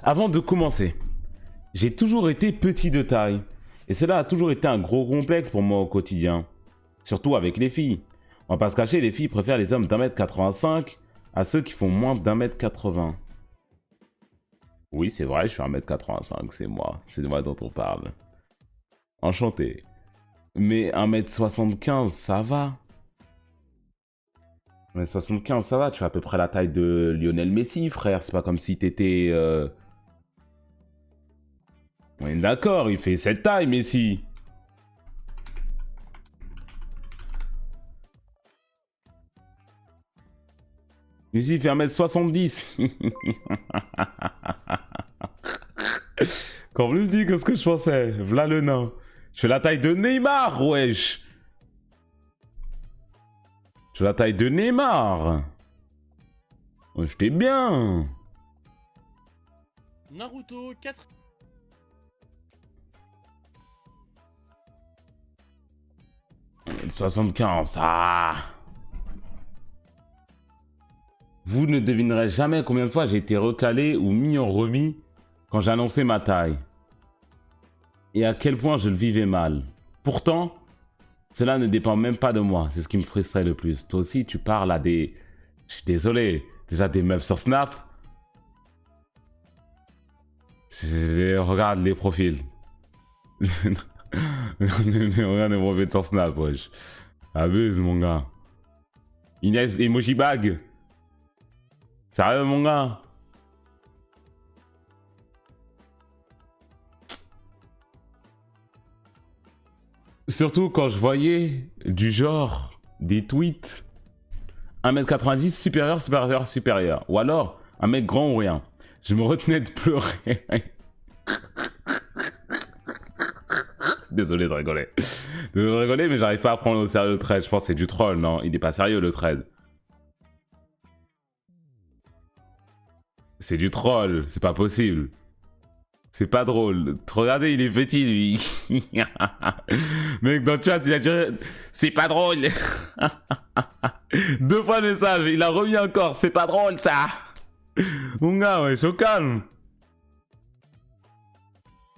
Avant de commencer, j'ai toujours été petit de taille. Et cela a toujours été un gros complexe pour moi au quotidien. Surtout avec les filles. On va pas se cacher, les filles préfèrent les hommes d'1m85 à ceux qui font moins d'1m80. Oui, c'est vrai, je suis 1m85, c'est moi dont on parle. Enchanté. Mais 1m75, ça va. 1m75, ça va, tu as à peu près la taille de Lionel Messi, frère. C'est pas comme si t'étais... On est d'accord, il fait cette taille, Messi. Messi, il fait 1m70. Quand vous me dites que ce que je pensais, v'là le nain. Je fais la taille de Neymar, wesh. Je fais la taille de Neymar. J'étais bien. Naruto 4. « 75, ah. Vous ne devinerez jamais combien de fois j'ai été recalé ou mis en remis quand j'ai annoncé ma taille. Et à quel point je le vivais mal. Pourtant, cela ne dépend même pas de moi. C'est ce qui me frustrait le plus. Toi aussi, tu parles à des... Je suis désolé. Déjà des meufs sur Snap. Regarde les profils. Regarde les profils sur Snap, wesh. Abuse, mon gars. Inès, emoji bag. Sérieux, mon gars? Surtout quand je voyais du genre des tweets 1m90 supérieur, supérieur, supérieur. Ou alors un mec grand ou rien. Je me retenais de pleurer. Désolé de rigoler. Désolé de rigoler, mais j'arrive pas à prendre au sérieux le trade. Je pense que c'est du troll, non? Il est pas sérieux le trade. C'est du troll, c'est pas possible. C'est pas drôle. Regardez, il est petit, lui. Mec, dans le chat, il a dit... C'est pas drôle. 2 fois le message, il a remis encore. C'est pas drôle, ça. Mon gars, wesh, au calme.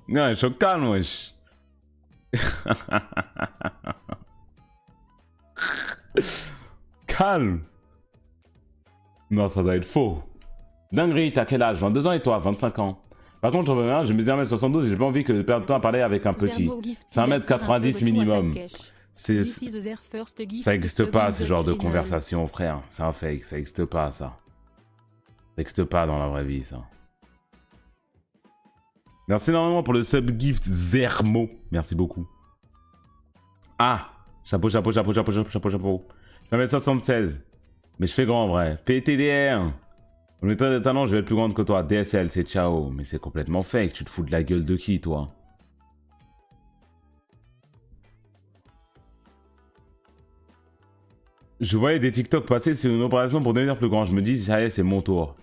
Non, wesh, au calme, wesh. Calme. Non, ça doit être faux. Dinguerie, t'as quel âge? 22 ans et toi? 25 ans. Par contre, j'en veux un, je mesure 1m72 et j'ai pas envie de perdre de temps à parler avec un petit. C'est 1m90 minimum. Ça existe pas, ce genre de conversation, frère. C'est un fake, ça existe pas, ça. Ça existe pas dans la vraie vie, ça. Merci énormément pour le sub gift Zermo. Merci beaucoup. Ah, chapeau, chapeau, chapeau, chapeau, chapeau, chapeau, chapeau. Je fais 1m76. Mais je fais grand, en vrai. PTDR. Au méthode de talent, je vais être plus grande que toi. DSL, c'est ciao. Mais c'est complètement fake. Tu te fous de la gueule de qui, toi? Je voyais des TikTok passer sur une opération pour devenir plus grand. Je me dis, ça y est, c'est mon tour.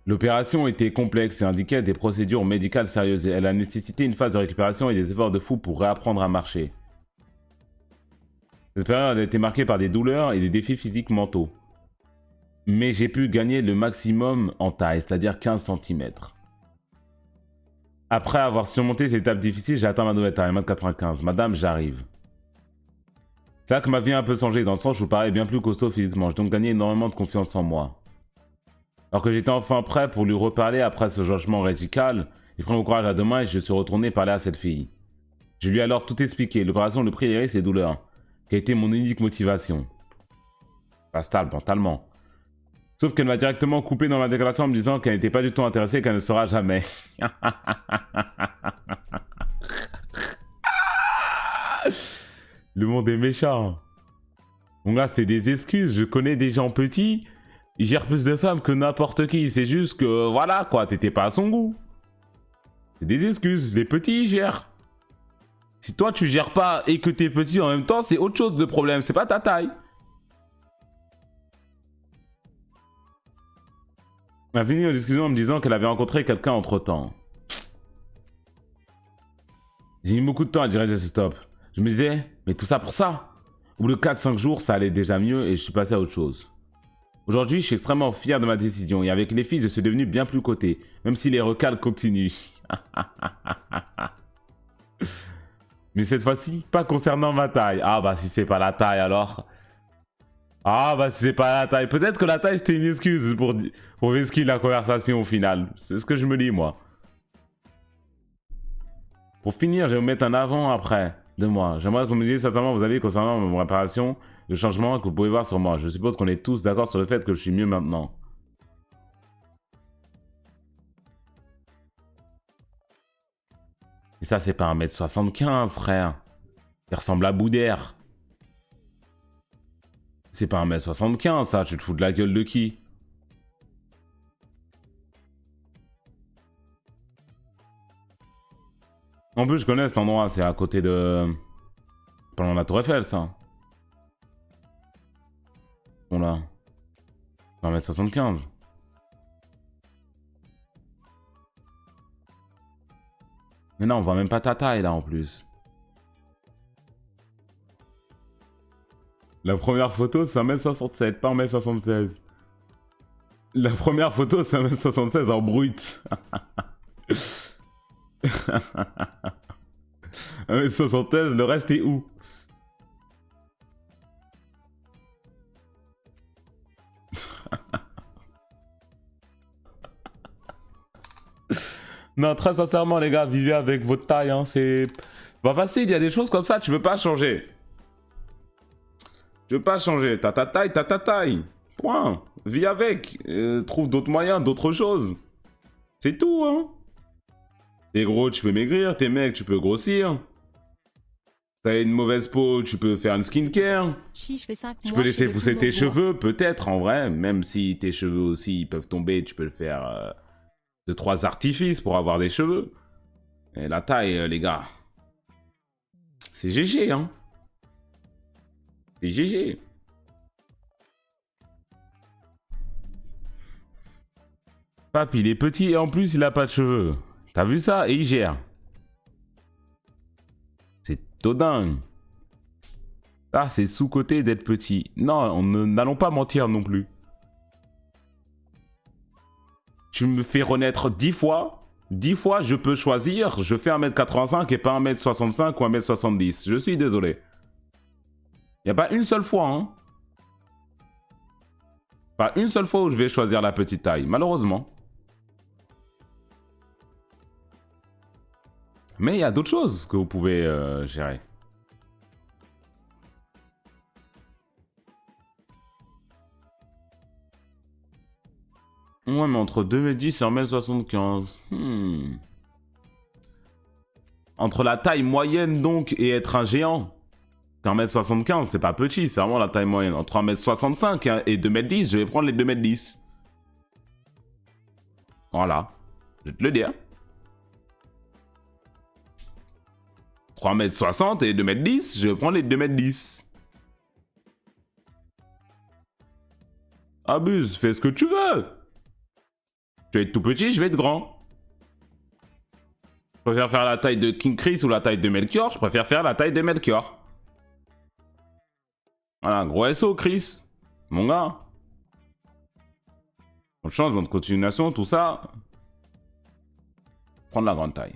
L'opération était complexe et indiquait des procédures médicales sérieuses. Elle a nécessité une phase de récupération et des efforts de fou pour réapprendre à marcher. Cette période a été marquée par des douleurs et des défis physiques mentaux. Mais j'ai pu gagner le maximum en taille, c'est-à-dire 15 cm. Après avoir surmonté ces étapes difficiles, j'ai atteint ma nouvelle taille, 1m95. Madame, j'arrive. C'est là que ma vie a un peu changé, dans le sens où je parais bien plus costaud physiquement. J'ai donc gagné énormément de confiance en moi. Alors que j'étais enfin prêt pour lui reparler après ce changement radical, j'ai pris mon courage à deux mains et je suis retourné parler à cette fille. Je lui ai alors tout expliqué, l'opération, le prix, les risques et les douleurs, qui a été mon unique motivation. Pas stable mentalement. Sauf qu'elle m'a directement coupé dans ma déclaration en me disant qu'elle n'était pas du tout intéressée et qu'elle ne sera jamais. Le monde est méchant. Mon gars, c'était des excuses. Je connais des gens petits. Ils gèrent plus de femmes que n'importe qui. C'est juste que, voilà quoi, t'étais pas à son goût. C'est des excuses. Les petits, ils gèrent. Si toi, tu gères pas et que t'es petit en même temps, c'est autre chose de problème. C'est pas ta taille. Elle a fini en discussion en me disant qu'elle avait rencontré quelqu'un entre-temps. J'ai mis beaucoup de temps à dire ce stop. Je me disais, mais tout ça pour ça? Au bout de 4-5 jours, ça allait déjà mieux et je suis passé à autre chose. Aujourd'hui, je suis extrêmement fier de ma décision et avec les filles, je suis devenu bien plus coté, même si les recals continuent. Mais cette fois-ci, pas concernant ma taille. Ah bah si c'est pas la taille alors... Ah bah si c'est pas la taille. Peut-être que la taille c'était une excuse pour vesquiller la conversation au final. C'est ce que je me dis moi. Pour finir, je vais vous mettre un avant-après de moi. J'aimerais que vous me disiez sincèrement, vous avez concernant mon réparation, le changement que vous pouvez voir sur moi. Je suppose qu'on est tous d'accord sur le fait que je suis mieux maintenant. Et ça, c'est pas 1m75, frère. Il ressemble à Boudère. C'est pas 1m75, ça. Tu te fous de la gueule de qui? En plus, je connais cet endroit. C'est à côté de... Pas loin de la Tour Eiffel, ça. Bon, là. 1m75. Mais non, on voit même pas ta taille, là, en plus. La première photo, c'est 1m67, pas 1m76. La première photo, c'est 1m76 en brut. 1m76, le reste est où? Non, très sincèrement, les gars, vivez avec votre taille, hein, c'est pas facile, il y a des choses comme ça, tu peux pas changer. Tu peux pas changer, t'as ta taille, t'as ta taille. Point. Vis avec. Trouve d'autres moyens, d'autres choses. C'est tout, hein. T'es gros, tu peux maigrir, t'es mec, tu peux grossir. T'as une mauvaise peau, tu peux faire une skincare. Tu peux laisser pousser tes cheveux, peut-être, en vrai. Même si tes cheveux aussi, ils peuvent tomber, tu peux le faire... 2-3 artifices pour avoir des cheveux. Et la taille, les gars. C'est GG, hein. C'est GG. Pape, il est petit et en plus, il a pas de cheveux. T'as vu ça? Et il gère. C'est dingue. Ah, c'est sous-côté d'être petit. Non, n'allons pas mentir non plus. Tu me fais renaître 10 fois. 10 fois, je peux choisir. Je fais 1m85 et pas 1m65 ou 1m70. Je suis désolé. Il n'y a pas une seule fois, hein. Pas une seule fois où je vais choisir la petite taille, malheureusement. Mais il y a d'autres choses que vous pouvez gérer. Ouais, mais entre 2m10 et 1m75. Entre la taille moyenne, donc, et être un géant. 1m75, c'est pas petit, c'est vraiment la taille moyenne. Entre 1m65 et 2m10, je vais prendre les 2m10. Voilà. Je vais te le dire. 3m60 et 2m10, je vais prendre les 2m10. Abuse, fais ce que tu veux. Je vais être tout petit, je vais être grand. Je préfère faire la taille de King Chris ou la taille de Melchior, je préfère faire la taille de Melchior. Voilà, gros SO, Chris. Mon gars. Bonne chance, bonne continuation, tout ça. Prendre la grande taille.